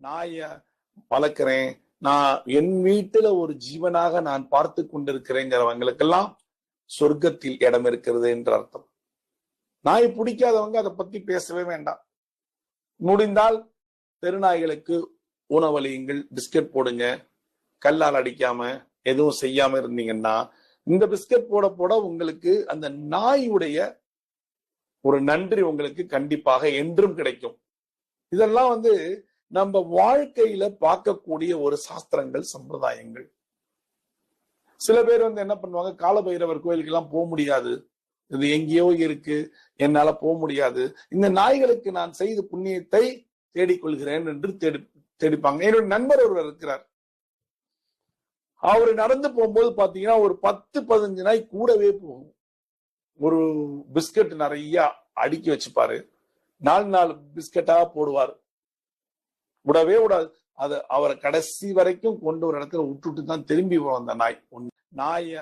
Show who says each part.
Speaker 1: நாய வளர்க்கிறேன், நான் என் வீட்டுல ஒரு ஜீவனாக நான் பார்த்து கொண்டிருக்கிறேங்கிறவங்களுக்கெல்லாம் சொர்க்கத்தில் இடம் இருக்கிறது என்று அர்த்தம். நாய் பிடிக்காதவங்க அதை பத்தி பேசவே வேண்டாம். முடிந்தால் தெருநாய்களுக்கு உணவளியுங்கள், பிஸ்கட் போடுங்க. கல்லால் அடிக்காம எதுவும் செய்யாம இருந்தீங்கன்னா இந்த பிஸ்கட் போட போட உங்களுக்கு அந்த நாயுடைய ஒரு நன்றி உங்களுக்கு கண்டிப்பாக என்றும் கிடைக்கும். இதெல்லாம் நம்ம வாழ்க்கையில பார்க்கக்கூடிய ஒரு சாஸ்திரங்கள், சம்பிரதாயங்கள். சில பேர் என்ன பண்ணுவாங்க, காலபைரவர் கோயிலுக்கு எல்லாம் போக முடியாது, இது எங்கேயோ இருக்கு, என்னால போக முடியாது, இந்த நாய்களுக்கு நான் செய்த புண்ணியத்தை தேடிக்கொள்கிறேன் என்று தேடிப்பாங்க. என்னோட நண்பர் ஒருவர் இருக்கிறார். அவரு நடந்து போகும்போது பாத்தீங்கன்னா ஒரு 10-15 நாய் கூடவே போகும். ஒரு பிஸ்கட் நிறைய அடுக்கி வச்சுப்பாரு, 4 பிஸ்கட்டா போடுவார், விடவே விடாது. அவரை கடைசி வரைக்கும் கொண்டு ஒரு இடத்துல விட்டுட்டு தான் திரும்பி போவோம். அந்த நாய்